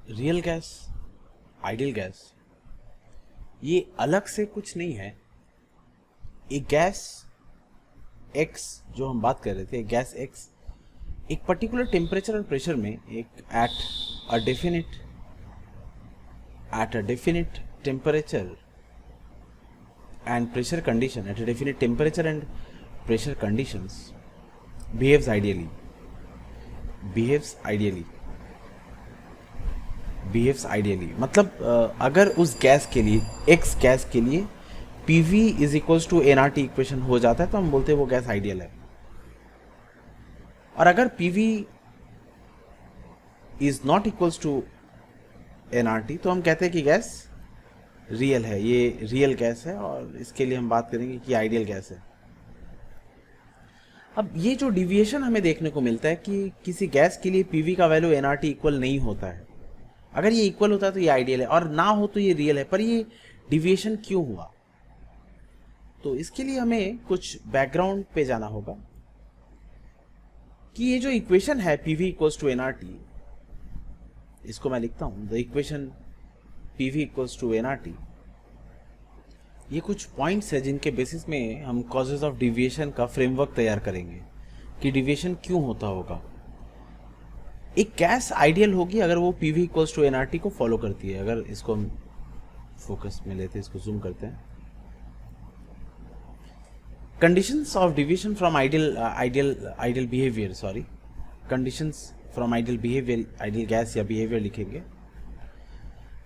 Real gas, ideal gas, ये अलग से कुछ नहीं है। एक गैस एक्स जो हम बात कर रहे थे, गैस एक्स एक पर्टिकुलर टेम्परेचर और प्रेशर में एक at a definite temperature and pressure condition, at a definite temperature and pressure conditions behaves ideally, मतलब अगर उस गैस के लिए, एक्स गैस के लिए PV is equals to NRT equation हो जाता है तो हम बोलते हैं वो गैस आइडियल है। और अगर PV is not equals to NRT तो हम कहते हैं कि गैस रियल है, ये रियल गैस है और इसके लिए हम बात करेंगे कि आइडियल गैस है। अब ये जो डिविएशन हमें देखने को मिलता है कि किसी गैस के लिए PV का वैल्यू NRT इक्वल नहीं होता है, अगर ये इक्वल होता है तो ये आइडियल है और ना हो तो ये रियल है, पर ये डिविएशन क्यों हुआ? तो इसके लिए हमें कुछ बैकग्राउंड पे जाना होगा कि ये जो इक्वेशन है PV इक्वल्स टू NRT, इसको मैं लिखता हूं, the equation PV equals to NRT, ये कुछ पॉइंट्स है जिनके बेसिस में हम कॉजेज ऑफ डिविएशन का फ्रेमवर्क तैयार करेंगे कि डिविएशन क्यों होता होगा। एक गैस आइडियल होगी अगर वो PV इक्वल्स टू NRT को फॉलो करती है। अगर इसको हम फोकस में लेते हैं, इसको जूम करते हैं, conditions of deviation from ideal behaviour, conditions from ideal behaviour, ideal gas या बिहेवियर लिखेंगे।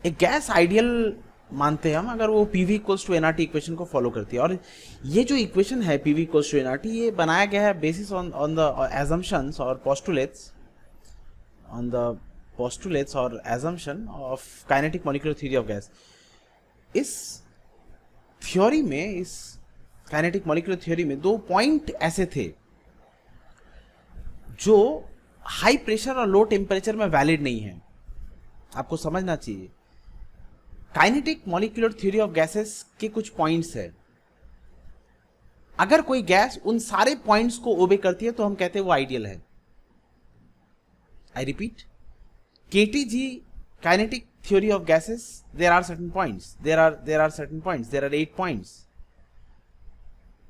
एक गैस आइडियल मानते हैं हम अगर वो PV equals to NRT equation को फॉलो करती है। और ये जो इक्वेशन है PV इक्वल्स टू NRT, ये बनाया गया है बेसिस ऑन द एजम्पशंस और postulates, on the postulates or assumption of kinetic molecular theory of gas। इस थ्योरी में, इस काइनेटिक मॉलिक्यूलर थ्योरी में दो पॉइंट ऐसे थे जो हाई प्रेशर और लो टेम्परेचर में वैलिड नहीं है। आपको समझना चाहिए, kinetic molecular theory of gases के कुछ पॉइंट्स है, अगर कोई गैस उन सारे पॉइंट्स को ओबे करती है तो हम कहते हैं वो आइडियल है। I repeat, KTG kinetic theory of gases, there are certain points. There are certain points. There are 8 points.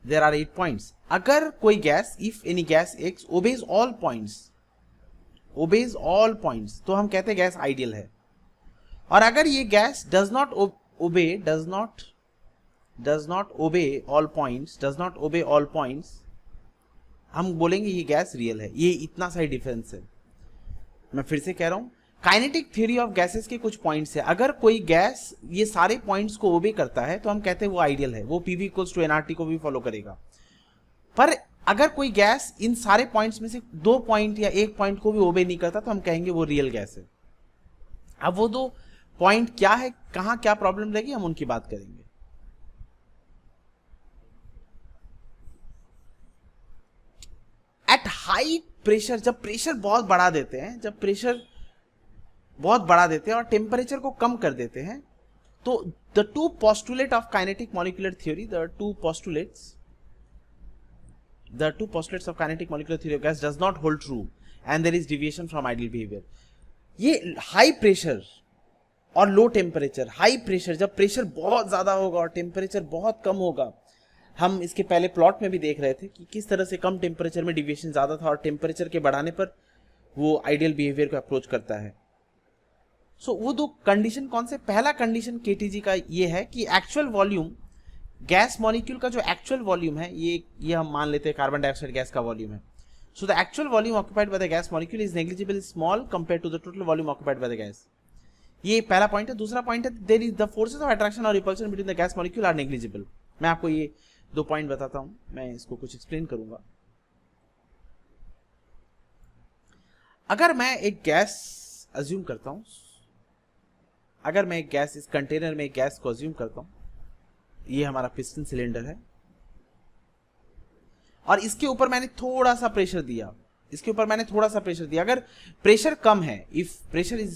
There are 8 points. अगर कोई gas, if any gas X obeys all points, तो हम कहते हैं गैस आइडियल है। और अगर ये gas does not obey all points, हम बोलेंगे ये गैस रियल है। ये इतना सा ही डिफरेंस है। मैं फिर से कह रहा हूं, काइनेटिक थ्योरी ऑफ गैसेस के कुछ पॉइंट्स है, अगर कोई गैस ये सारे पॉइंट्स को ओबे करता है तो हम कहते हैं वो आइडियल है, वो PV इक्वल्स टू NRT को भी फॉलो करेगा। पर अगर कोई गैस इन सारे पॉइंट्स में से 2 पॉइंट या 1 पॉइंट को भी ओबे नहीं करता तो हम कहेंगे वो रियल गैस है। अब वो 2 पॉइंट क्या है, कहां क्या प्रॉब्लम रहेगी, हम उनकी बात करेंगे। एट हाई प्रेशर, जब प्रेशर बहुत बढ़ा देते हैं, और टेम्परेचर को कम कर देते हैं, तो the two postulate of kinetic molecular theory, the two postulates of kinetic molecular theory of gas does not hold true and there is deviation from ideal behaviour. ये हाई प्रेशर और लो टेम्परेचर, हाई प्रेशर जब pressure बहुत ज्यादा होगा और temperature बहुत कम होगा, हम इसके पहले प्लॉट में भी देख रहे थे कि किस तरह से कम टेम्परेचर में डिविएशन ज्यादा था और टेम्परेचर के बढ़ाने पर वो आइडियल बिहेवियर को अप्रोच करता है। सो वो 2 कंडीशन कौन से? पहला कंडीशन KTG का ये है कि एक्चुअल वॉल्यूम, गैस मॉलिक्यूल का जो एक्चुअल वॉल्यूम है, ये हम मान लेते हैं कार्बन डाइऑक्साइड गैस का वॉल्यूम है। So the actual volume occupied by the gas molecule is negligible small compare to the total volume occupied by the gas. ये पहला पॉइंट है। दूसरा पॉइंट है, there is the forces of attraction और repulsion between the gas molecule are negligible. मैं आपको ये 2 point बताता हूं, मैं इसको कुछ एक्सप्लेन करूंगा। अगर मैं एक गैस अज्यूम करता हूं, अगर मैं एक गैस, इस कंटेनर में एक गैस को अज्यूम करता हूं, ये हमारा पिस्टन सिलेंडर है और इसके ऊपर मैंने थोड़ा सा प्रेशर दिया, अगर प्रेशर कम है, if pressure is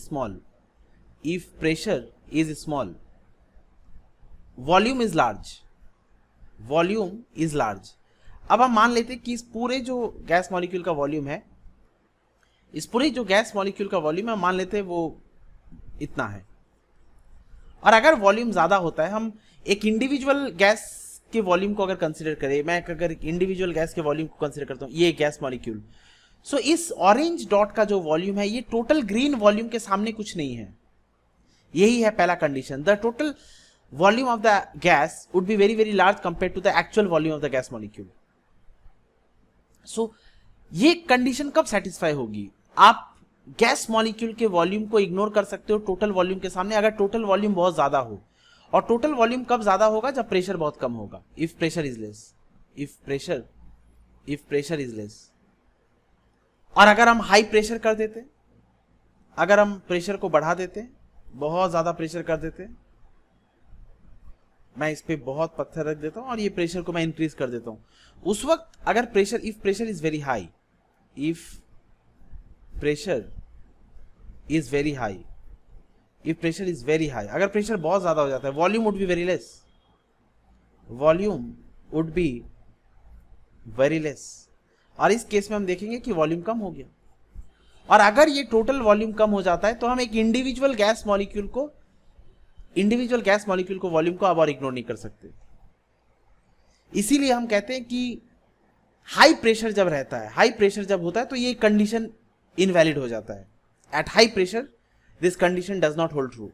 small, volume is large. अब हम मान लेते हैं कि इस पूरे जो गैस मॉलिक्यूल का वॉल्यूम है, मान लेते हैं वो इतना है। और अगर वॉल्यूम ज़्यादा होता है, हम एक इंडिविजुअल गैस के वॉल्यूम को अगर कंसिडर करें, मैं अगर इंडिविजुअल गैस के वॉल्यूम को कंसिडर करता हूँ, ये गैस मॉलिक्यूल, सो इस ऑरेंज डॉट का जो वॉल्यूम है ये टोटल ग्रीन वॉल्यूम के सामने कुछ नहीं है। यही है पहला condition, the total volume of the gas would be very very large compare to the actual volume of the gas molecule. So ये कंडीशन कब सेटिस्फाई होगी? आप गैस मॉलिक्यूल के वॉल्यूम को इग्नोर कर सकते हो टोटल वॉल्यूम के सामने, अगर टोटल वॉल्यूम बहुत ज्यादा हो। और टोटल वॉल्यूम कब ज्यादा होगा? जब प्रेशर बहुत कम होगा। If pressure is less, if pressure is less. और अगर हम हाई प्रेशर कर देते, अगर हम प्रेशर को बढ़ा देते, बहुत ज्यादा प्रेशर कर देते, मैं इस पे बहुत पत्थर रख देता हूं और ये प्रेशर को मैं इंक्रीज कर देता हूं, उस वक्त अगर pressure, if pressure is very high, if pressure is very high, if pressure is very high, अगर प्रेशर बहुत ज्यादा हो जाता है, volume would be very less, volume would be very less. और इस केस में हम देखेंगे कि वॉल्यूम कम हो गया। और अगर ये टोटल वॉल्यूम कम हो जाता है तो हम एक इंडिविजुअल गैस मॉलिक्यूल को वॉल्यूम को अब और इग्नोर नहीं कर सकते। इसीलिए हम कहते हैं कि हाई प्रेशर जब रहता है, हाई प्रेशर जब होता है तो ये कंडीशन इनवैलिड हो जाता है। At high pressure this condition does not hold true.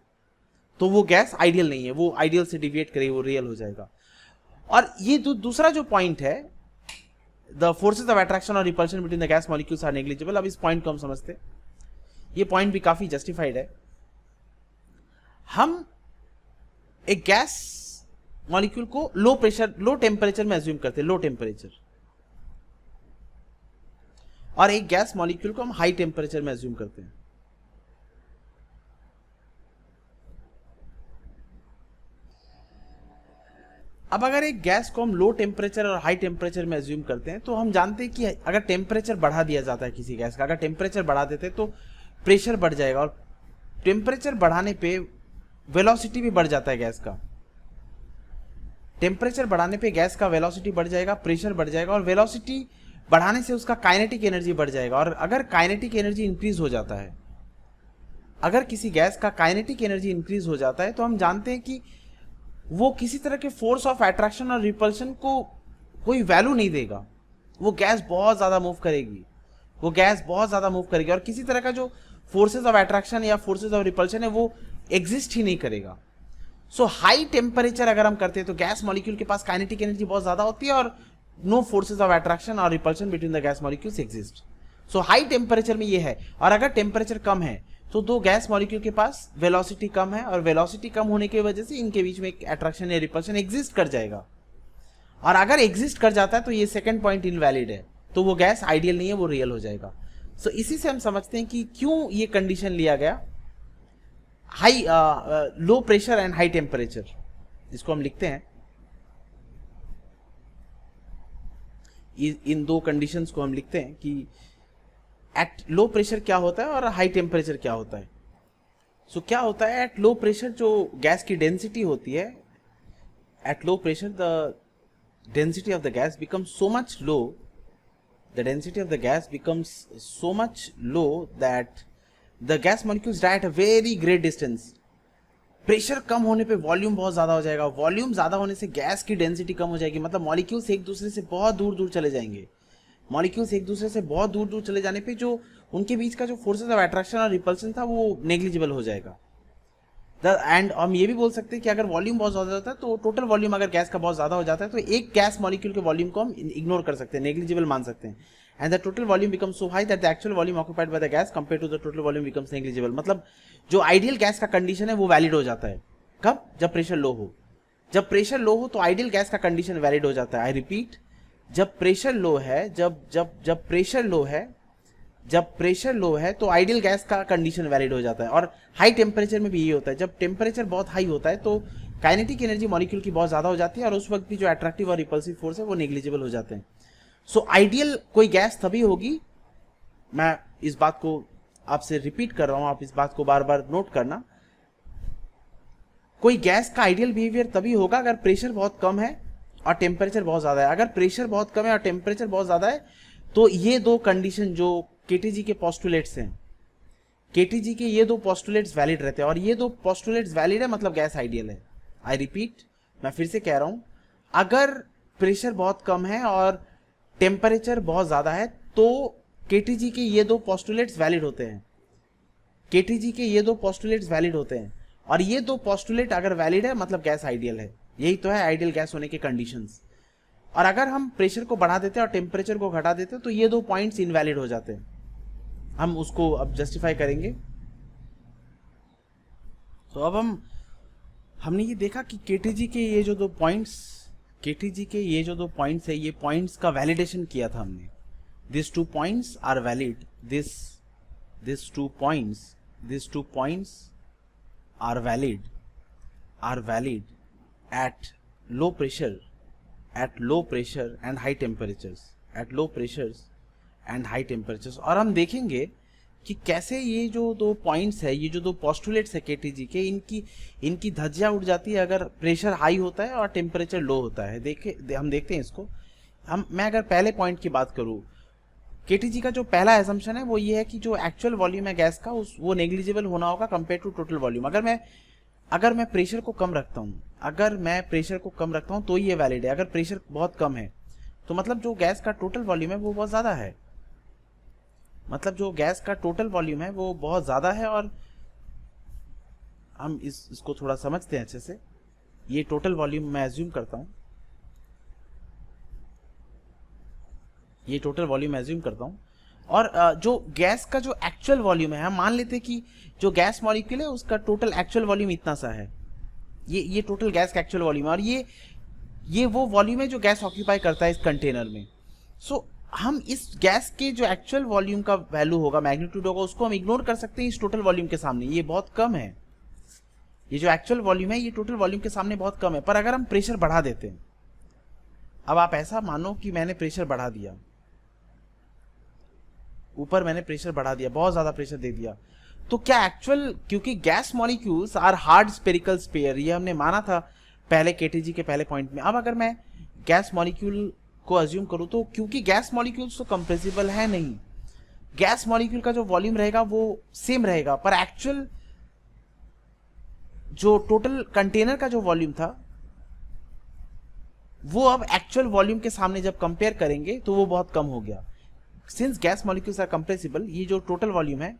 तो वो गैस आइडियल नहीं है, वो आइडियल से डिविएट करेगी, वो रियल हो जाएगा। और ये दूसरा जो पॉइंट है, द फोर्सेस ऑफ अट्रैक्शन और repulsion between the gas molecules are negligible. अब इस पॉइंट को हम समझते हैं, ये पॉइंट भी काफी जस्टिफाइड है। हम एक गैस मॉलिक्यूल को लो प्रेशर, लो टेम्परेचर में एज्यूम करते हैं, लो टेम्परेचर, और एक गैस मॉलिक्यूल को हम हाई टेम्परेचर में एज्यूम करते हैं। अब अगर एक गैस को हम लो टेम्परेचर और हाई टेम्परेचर में एज्यूम करते हैं तो हम जानते हैं कि अगर टेम्परेचर बढ़ा दिया जाता है किसी गैस का, अगर टेम्परेचर बढ़ा देते हैं तो प्रेशर बढ़ जाएगा, और टेम्परेचर बढ़ाने पे वेलोसिटी भी बढ़ जाता है गैस का। टेम्परेचर बढ़ाने पे गैस का वेलोसिटी बढ़ जाएगा, प्रेशर बढ़ जाएगा, और वेलोसिटी बढ़ाने से उसका काइनेटिक एनर्जी बढ़ जाएगा। और अगर काइनेटिक एनर्जी इंक्रीज हो जाता है, अगर किसी गैस का काइनेटिक एनर्जी इंक्रीज हो जाता है तो हम जानते हैं कि वो किसी तरह के फोर्स ऑफ अट्रैक्शन और रिपल्शन को कोई वैल्यू नहीं देगा। वो गैस बहुत ज़्यादा मूव करेगी, वो गैस बहुत ज़्यादा मूव करेगी, और किसी तरह का जो फोर्सेज ऑफ अट्रैक्शन या फोर्सेज ऑफ रिपल्शन है वो एग्जिस्ट ही नहीं करेगा। सो हाई टेम्परेचर अगर हम करते हैं तो गैस मॉलिक्यूल के पास काइनेटिक एनर्जी बहुत ज़्यादा होती है और नो फोर्सेज ऑफ अट्रैक्शन और repulsion between the gas molecules exist. So high temperature में ये है। और अगर टेम्परेचर कम है तो दो गैस मॉलिक्यूल के पास वेलोसिटी कम है, और वेलोसिटी कम होने की वजह से इनके बीच में एक अट्रैक्शन या रिपल्शन एग्जिस्ट कर जाएगा। और अगर एग्जिस्ट कर जाता है तो ये सेकंड पॉइंट इनवैलिड है, तो वो गैस आइडियल नहीं है, वो रियल हो जाएगा। सो इसी से हम समझते हैं कि क्यों ये कंडीशन लिया गया, high low pressure and high temperature. इसको हम लिखते हैं, इन दो कंडीशंस को हम लिखते हैं कि एट लो प्रेशर क्या होता है और हाई टेम्परेचर क्या होता है। सो क्या होता है, एट लो प्रेशर जो गैस की डेंसिटी होती है, at low pressure the density of the gas becomes so much low, the density of the gas becomes so much low that the gas molecules die at a very great distance. Pressure कम होने पे volume बहुत ज़्यादा हो जाएगा, volume ज़्यादा होने से गैस की डेंसिटी कम हो जाएगी, मतलब मॉलिक्यूल्स एक दूसरे से बहुत दूर दूर चले जाएंगे। मॉलिक्यूल्स एक दूसरे से बहुत दूर दूर चले जाने पे जो उनके बीच का जो फोर्सेस ऑफ अट्रैक्शन और रिपल्शन था वो नेग्लिजिबल हो जाएगा। एंड हम ये भी बोल सकते हैं कि अगर वॉल्यूम बहुत ज़्यादा होता है तो टोटल वॉल्यूम अगर गैस का बहुत ज़्यादा हो जाता है तो एक गैस मॉलिक्यूल के वॉल्यूम को हम इग्नोर कर सकते हैं, नेग्लिजिबल मान सकते हैं। And the total volume becomes so high that the actual volume occupied by the gas compare to the total volume becomes negligible. मतलब जो आइडियल गैस का कंडीशन है वो वैलिड हो जाता है। कब? जब प्रेशर लो हो। जब प्रेशर लो हो तो आइडियल गैस का कंडीशन वैलिड हो जाता है। आई रिपीट, जब प्रेशर लो है, जब प्रेशर लो है, जब प्रेशर लो है तो आइडियल गैस का कंडीशन वैलिड हो जाता है। और हाई टेम्परेचर में भी ये होता है, जब टेम्परेचर बहुत हाई होता है तो काइनेटिक एनर्जी मॉलिक्यूल की बहुत ज़्यादा हो जाती है और उस वक्त भी जो अट्रैक्टिव और रिपल्सिव फोर्स है वो नेग्लिजिबल हो जाते हैं। सो आइडियल कोई गैस तभी होगी, मैं इस बात को आपसे रिपीट कर रहा हूँ, आप इस बात को बार बार नोट करना, कोई गैस का आइडियल बिहेवियर तभी होगा अगर प्रेशर बहुत कम है और टेम्परेचर बहुत ज़्यादा है। अगर प्रेशर बहुत कम है और टेम्परेचर बहुत ज़्यादा है तो ये दो कंडीशन जो केटीजी के पोस्टुलेट्स हैं, केटीजी के ये दो पोस्टुलेट्स वैलिड रहते हैं, और ये दो पोस्टुलेट्स वैलिड है मतलब गैस आइडियल है। आई रिपीट, मैं फिर से कह रहा हूं, अगर प्रेशर बहुत कम है और टेम्परेचर बहुत ज्यादा है तो केटीजी के ये दो पोस्टुलेट्स वैलिड होते हैं। केटीजी के ये दो पोस्टुलेट्स वैलिड होते हैं, और ये दो पोस्टुलेट अगर वैलिड है मतलब गैस आइडियल है। यही तो है आइडियल गैस होने के कंडीशंस। और अगर हम प्रेशर को बढ़ा देते हैं और टेम्परेचर को घटा देते हैं तो ये दो पॉइंट्स इनवैलिड हो जाते हैं। हम उसको अब जस्टिफाई करेंगे। तो अब हमने ये देखा कि केटीजी के ये जो दो पॉइंट्स, केटीजी के ये जो दो पॉइंट्स है, ये पॉइंट्स का वैलिडेशन किया था हमने। This two points are valid, this two points are valid at low pressure and high temperatures, और हम देखेंगे कि कैसे ये जो दो पॉइंट्स है, ये जो दो पोस्टुलेट्स है केटीजी के, इनकी धज्जियां उड़ जाती है अगर प्रेशर हाई होता है और टेम्परेचर लो होता है। हम देखते हैं इसको। मैं अगर पहले पॉइंट की बात करूं, केटीजी का जो पहला एजम्पशन है वो ये है कि जो एक्चुअल वॉल्यूम है गैस का वो नेग्लिजिबल होना होगा कंपेयर टू टोटल वॉल्यूम। अगर मैं प्रेशर को कम रखता हूं तो ये वैलिड है। अगर प्रेशर बहुत कम है तो मतलब जो गैस का टोटल वॉल्यूम है वो बहुत ज्यादा है, और हम इसको थोड़ा समझते हैं अच्छे से। ये टोटल वॉल्यूम मैं एज्यूम करता हूं, और जो गैस का जो एक्चुअल वॉल्यूम है, हम मान लेते हैं कि जो गैस मॉलिक्यूल है उसका टोटल एक्चुअल वॉल्यूम इतना सा है। ये टोटल गैस का एक्चुअल वॉल्यूम है, और ये वो वॉल्यूम है जो गैस ऑक्यूपाई करता है इस कंटेनर में। सो हम इस गैस के जो एक्चुअल वॉल्यूम का वैल्यू होगा, मैग्नीट्यूड होगा, उसको हम इग्नोर कर सकते हैं इस टोटल वॉल्यूम के सामने। ये बहुत कम है, ये जो एक्चुअल वॉल्यूम है ये टोटल वॉल्यूम के सामने बहुत कम है। पर अगर हम प्रेशर बढ़ा देते हैं, अब आप ऐसा मानो कि मैंने प्रेशर बढ़ा दिया, ऊपर मैंने प्रेशर बढ़ा दिया, बहुत ज्यादा प्रेशर दे दिया, तो क्या एक्चुअल, क्योंकि gas molecules are hard spherical sphere, ये हमने माना था पहले केटीजी के पहले पॉइंट में। अब अगर मैं गैस मॉलिक्यूल को अज्यूम करूं तो क्योंकि गैस मॉलिक्यूल्स तो कंप्रेसिबल है नहीं, गैस मॉलिक्यूल का जो वॉल्यूम रहेगा वो सेम रहेगा, पर एक्चुअल जो टोटल कंटेनर का जो वॉल्यूम था वो अब एक्चुअल वॉल्यूम के सामने जब कंपेयर करेंगे तो वो बहुत कम हो गया। Since gas molecules are compressible, ये जो टोटल वॉल्यूम है,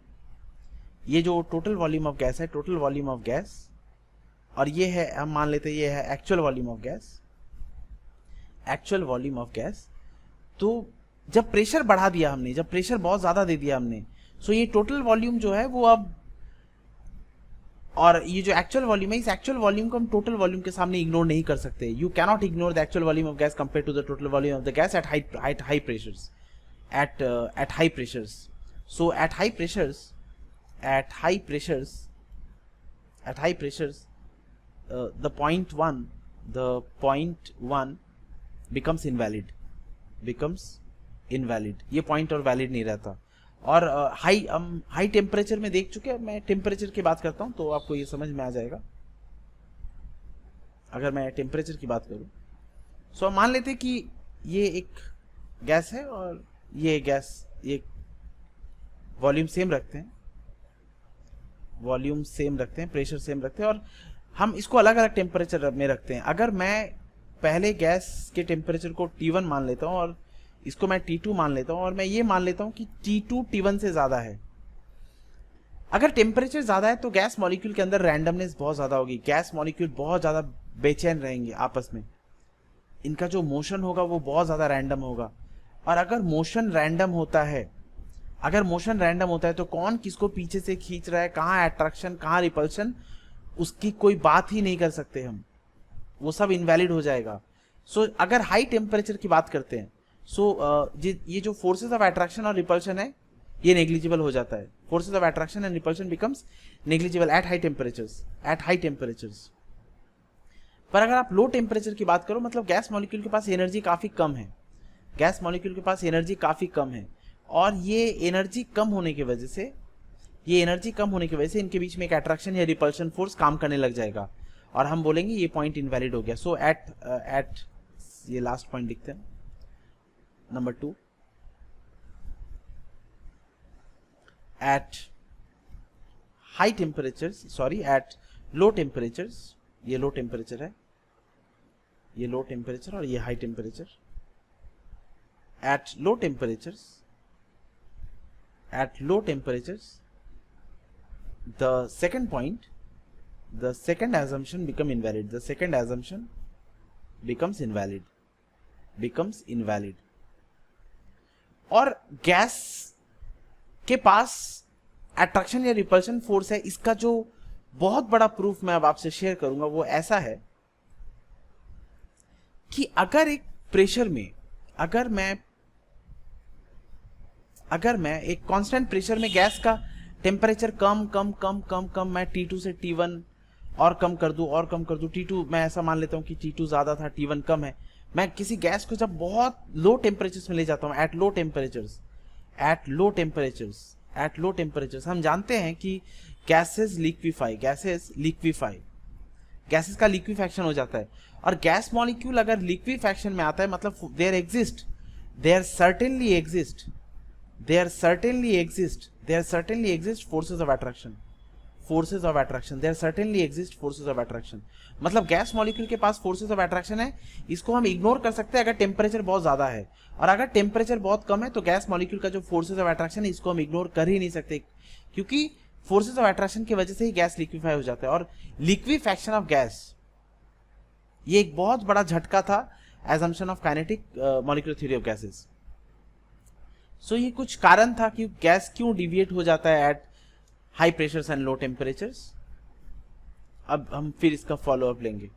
ये जो टोटल वॉल्यूम ऑफ गैस है, टोटल वॉल्यूम ऑफ गैस, और ये है, हम मान लेते हैं ये है एक्चुअल वॉल्यूम ऑफ गैस, तो जब प्रेशर बढ़ा दिया हमने, जब प्रेशर बहुत ज्यादा दे दिया हमने, सो ये टोटल वॉल्यूम जो है वो अब, और ये जो एक्चुअल वॉल्यूम है, इस एक्चुअल वॉल्यूम को हम टोटल वॉल्यूम के सामने इग्नोर नहीं कर सकते। You cannot ignore the actual volume of gas compare to the total volume of the gas at high pressures, at high pressures. So at high pressures, the point one becomes invalid, ये point और valid नहीं रहता। और high temperature में देख चुके हैं, मैं टेम्परेचर की बात करता हूं तो आपको ये समझ में आ जाएगा। अगर मैं टेम्परेचर की बात करूं, सो मान लेते कि ये एक गैस है और ये गैस, ये वॉल्यूम सेम रखते हैं, प्रेशर सेम रखते हैं, और हम इसको अलग अलग टेम्परेचर में रखते हैं। अगर मैं पहले गैस के टेम्परेचर को T1 मान लेता हूं और इसको मैं T2 मान लेता हूं, और मैं ये मान लेता हूं कि T2 T1 से ज्यादा है। अगर टेम्परेचर ज्यादा है तो गैस मॉलिक्यूल के अंदर रैंडमनेस बहुत ज्यादा होगी, गैस मॉलिक्यूल बहुत ज्यादा बेचैन रहेंगे आपस में, इनका जो मोशन होगा वो बहुत ज्यादा रैंडम होगा। और अगर मोशन रैंडम होता है तो कौन किसको पीछे से खींच रहा है, कहाँ अट्रैक्शन कहाँ रिपल्शन, उसकी कोई बात ही नहीं कर सकते हम, वो सब इनवैलिड हो जाएगा। सो अगर हाई टेम्परेचर की बात करते हैं, सो ये जो फोर्सेस ऑफ अट्रैक्शन और रिपल्शन है ये नेग्लिजिबल हो जाता है। Forces of attraction and repulsion becomes negligible at high temperatures. पर अगर आप लो टेम्परेचर की बात करो, मतलब गैस मॉलिक्यूल के पास एनर्जी काफी कम है, और ये एनर्जी कम होने की वजह से इनके बीच में एक अट्रैक्शन या रिपल्शन फोर्स काम करने लग जाएगा, और हम बोलेंगे ये पॉइंट इनवैलिड हो गया। सो एट ये लास्ट पॉइंट लिखते हैं, number 2, high temperatures, sorry at low temperatures, ये लो टेम्परेचर है, ये लो टेम्परेचर और ये high temperature, at low temperatures, at low temperatures, the second point, the second assumption become invalid, the second assumption becomes invalid, becomes invalid. और gas के पास attraction या repulsion force है, इसका जो बहुत बड़ा प्रूफ मैं अब आपसे शेयर करूंगा वो ऐसा है कि अगर एक प्रेशर में, अगर मैं एक कांस्टेंट प्रेशर में गैस का टेम्परेचर कम मैं T2 से T1 और कम कर दूं, T2 मैं ऐसा मान लेता हूं कि T2 ज्यादा था, T1 कम है, मैं किसी गैस को जब बहुत लो टेम्परेचर्स में ले जाता हूं, एट लो टेम्परेचर्स, हम जानते हैं कि गैसेस का लिक्विफैक्शन हो जाता है, और गैस मॉलिक्यूल अगर लिक्विफैक्शन में आता है मतलब there certainly exist forces of attraction, मतलब गैस मॉलिक्यूल के पास फोर्सेस ऑफ अट्रैक्शन है, इसको हम इग्नोर कर सकते हैं अगर टेम्परेचर बहुत ज्यादा है, और अगर टेम्परेचर बहुत कम है तो गैस मॉलिक्यूल का जो फोर्सेस ऑफ अट्रैक्शन है इसको हम इग्नोर कर ही नहीं सकते, क्योंकि फोर्सेस ऑफ अट्रैक्शन की वजह से ही गैस लिक्विफाई हो जाता है। और लिक्विफैक्शन ऑफ गैस ये एक बहुत बड़ा झटका था assumption of kinetic molecular theory of gases. So ये कुछ कारण था कि गैस क्यों डिविएट हो जाता है eight high pressures and low temperatures. अब हम फिर इसका फॉलो अप लेंगे।